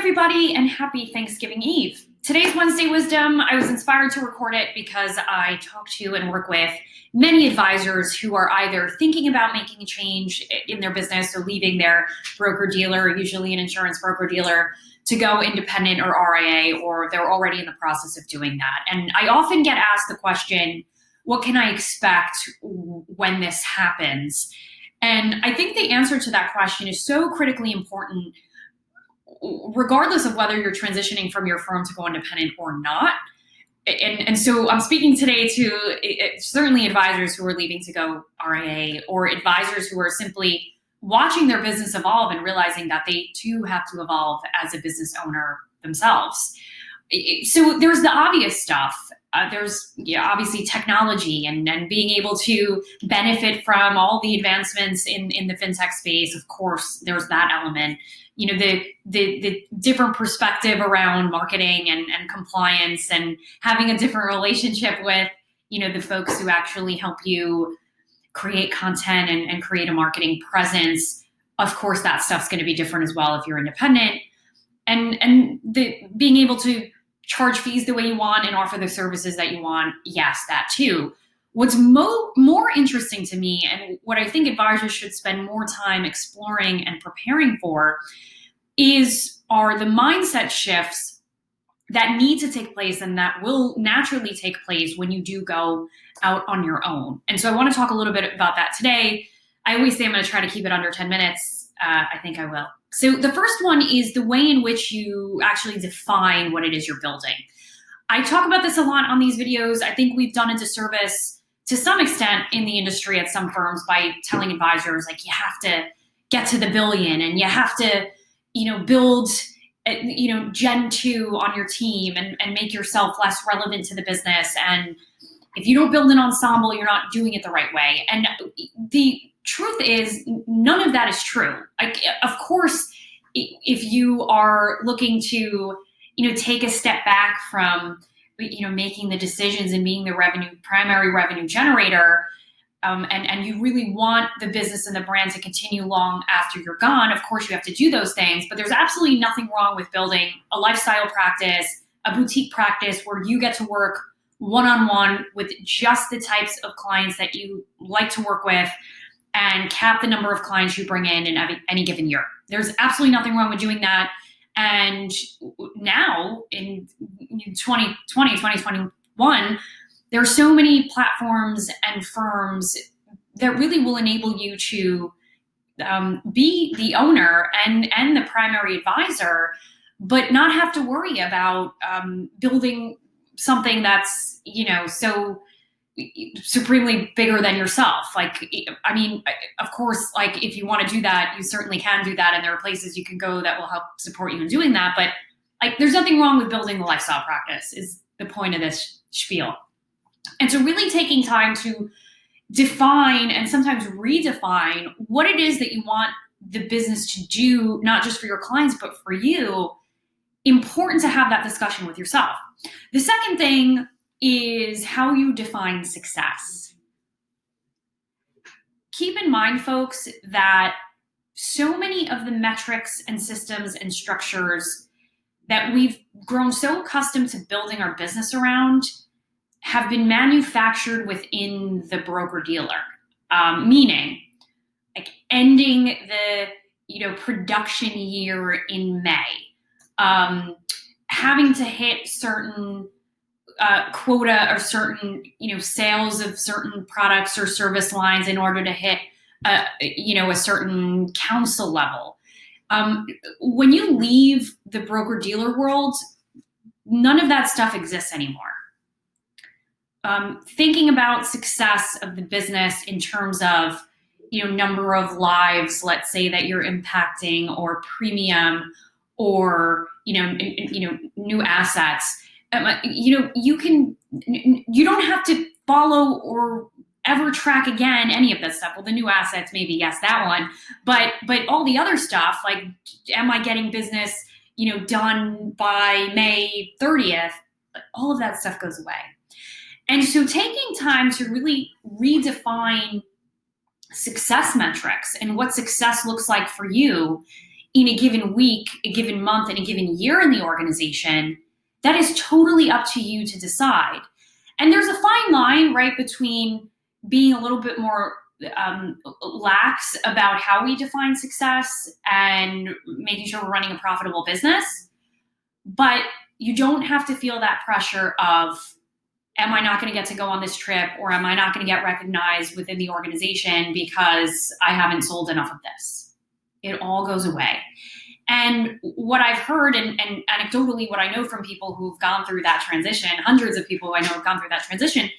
everybody, and happy Thanksgiving Eve. Today's Wednesday Wisdom, I was inspired to record it because I talk to and work with many advisors who are either thinking about making a change in their business, so leaving their broker-dealer, usually an insurance broker-dealer, to go independent or RIA, or they're already in the process of doing that. And I often get asked the question, what can I expect when this happens? And I think the answer to that question is so critically important regardless of whether you're transitioning from your firm to go independent or not. And so I'm speaking today to certainly advisors who are leaving to go RIA, or advisors who are simply watching their business evolve and realizing that they too have to evolve as a business owner themselves. So there's the obvious stuff. There's obviously technology and being able to benefit from all the advancements in the fintech space. Of course, there's that element. The different perspective around marketing and compliance, and having a different relationship with, the folks who actually help you create content and create a marketing presence. Of course, that stuff's going to be different as well if you're independent. And being able to charge fees the way you want and offer the services that you want, yes, that too. What's more interesting to me, and what I think advisors should spend more time exploring and preparing for, are the mindset shifts that need to take place and that will naturally take place when you do go out on your own. And so I want to talk a little bit about that today. I always say I'm going to try to keep it under 10 minutes. I think I will. So the first one is the way in which you actually define what it is you're building. I talk about this a lot on these videos. I think we've done a disservice to some extent in the industry at some firms by telling advisors, like, you have to get to the billion and you have to, build, Gen 2 on your team and make yourself less relevant to the business. And if you don't build an ensemble, you're not doing it the right way. And the truth is, none of that is true. Of course, if you are looking to, take a step back from, making the decisions and being the primary revenue generator, and you really want the business and the brand to continue long after you're gone, of course you have to do those things. But there's absolutely nothing wrong with building a lifestyle practice, a boutique practice where you get to work one-on-one with just the types of clients that you like to work with, and cap the number of clients you bring in any given year. There's absolutely nothing wrong with doing that. And now in 2020, 2021, there are so many platforms and firms that really will enable you to be the owner and the primary advisor, but not have to worry about building something that's, so supremely bigger than yourself. Of course, if you want to do that, you certainly can do that. And there are places you can go that will help support you in doing that. But there's nothing wrong with building the lifestyle practice is the point of this spiel. And so really taking time to define and sometimes redefine what it is that you want the business to do, not just for your clients, but for you. Important to have that discussion with yourself. The second thing is how you define success. Keep in mind, folks, that so many of the metrics and systems and structures that we've grown so accustomed to building our business around have been manufactured within the broker-dealer, meaning ending the production year in May, having to hit certain quota or certain, sales of certain products or service lines in order to hit, a certain council level. When you leave the broker-dealer world, none of that stuff exists anymore. Thinking about success of the business in terms of, number of lives, let's say, that you're impacting, or premium, or, new assets. You don't have to follow or ever track again any of that stuff. Well, the new assets, maybe, yes, that one, but all the other stuff, like, am I getting business, done by May 30th? All of that stuff goes away. And so taking time to really redefine success metrics and what success looks like for you in a given week, a given month, and a given year in the organization, that is totally up to you to decide. And there's a fine line, right, between being a little bit more lax about how we define success and making sure we're running a profitable business. But you don't have to feel that pressure of, am I not going to get to go on this trip, or am I not going to get recognized within the organization because I haven't sold enough of this? It all goes away. And what I've heard, and anecdotally what I know from people who've gone through that transition, hundreds of people who I know have gone through that transition,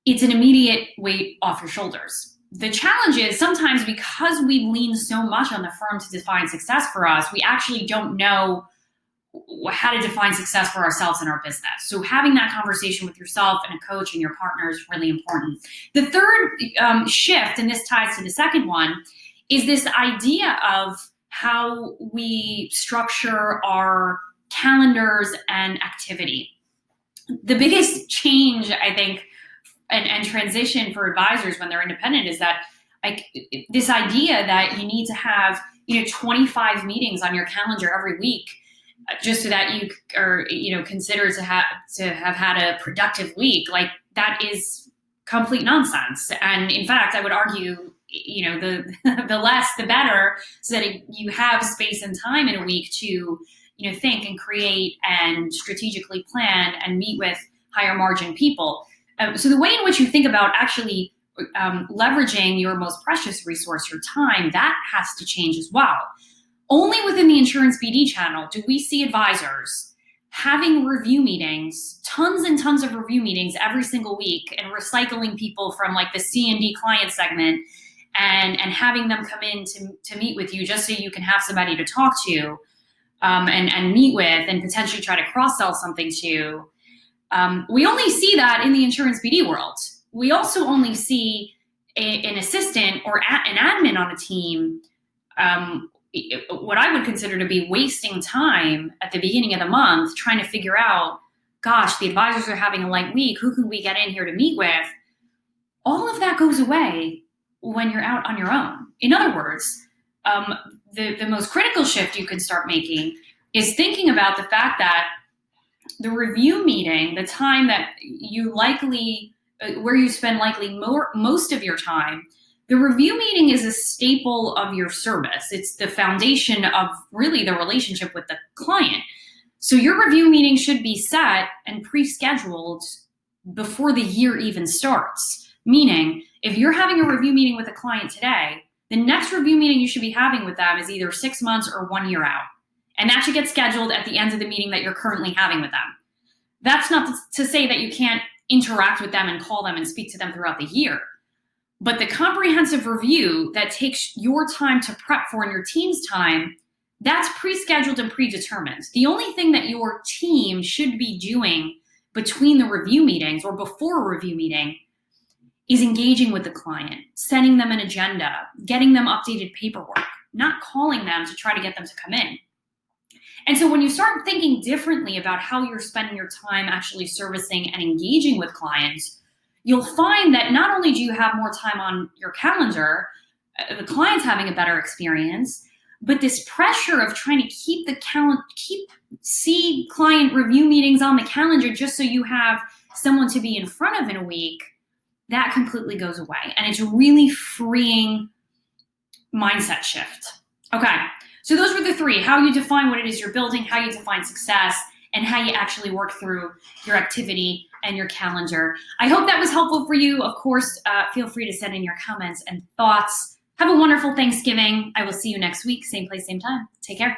it's an immediate weight off your shoulders. The challenge is sometimes, because we lean so much on the firm to define success for us, we actually don't know how to define success for ourselves in our business. So having that conversation with yourself and a coach and your partner is really important. The third shift, and this ties to the second one, is this idea of how we structure our calendars and activity. The biggest change, I think, and transition for advisors when they're independent is that, like, this idea that you need to have 25 meetings on your calendar every week just so that you are considered to have had a productive week. Like, that is complete nonsense. And in fact, I would argue, the less the better, so that you have space and time in a week to think and create and strategically plan and meet with higher margin people. So the way in which you think about actually leveraging your most precious resource, your time, that has to change as well. Only within the Insurance BD channel do we see advisors having review meetings, tons and tons of review meetings every single week, and recycling people from like the C&D client segment and having them come in to meet with you just so you can have somebody to talk to and meet with and potentially try to cross-sell something to. We only see that in the Insurance BD world. We also only see an assistant or an admin on a team, what I would consider to be wasting time at the beginning of the month trying to figure out, gosh, the advisors are having a light week. Who can we get in here to meet with? All of that goes away when you're out on your own. In other words, the most critical shift you can start making is thinking about the fact that the review meeting, the time that you likely, where you spend likely most of your time, the review meeting is a staple of your service. It's the foundation of really the relationship with the client. So your review meeting should be set and pre-scheduled before the year even starts. Meaning, if you're having a review meeting with a client today, the next review meeting you should be having with them is either 6 months or 1 year out. And that should get scheduled at the end of the meeting that you're currently having with them. That's not to say that you can't interact with them and call them and speak to them throughout the year. But the comprehensive review that takes your time to prep for and your team's time, that's pre-scheduled and predetermined. The only thing that your team should be doing between the review meetings or before a review meeting is engaging with the client, sending them an agenda, getting them updated paperwork, not calling them to try to get them to come in. And so when you start thinking differently about how you're spending your time actually servicing and engaging with clients, you'll find that not only do you have more time on your calendar, the client's having a better experience, but this pressure of trying to keep client review meetings on the calendar just so you have someone to be in front of in a week, that completely goes away. And it's really freeing mindset shift. Okay, so those were the three: how you define what it is you're building, how you define success, and how you actually work through your activity and your calendar. I hope that was helpful for you. Of course, feel free to send in your comments and thoughts. Have a wonderful Thanksgiving. I will see you next week, same place, same time. Take care.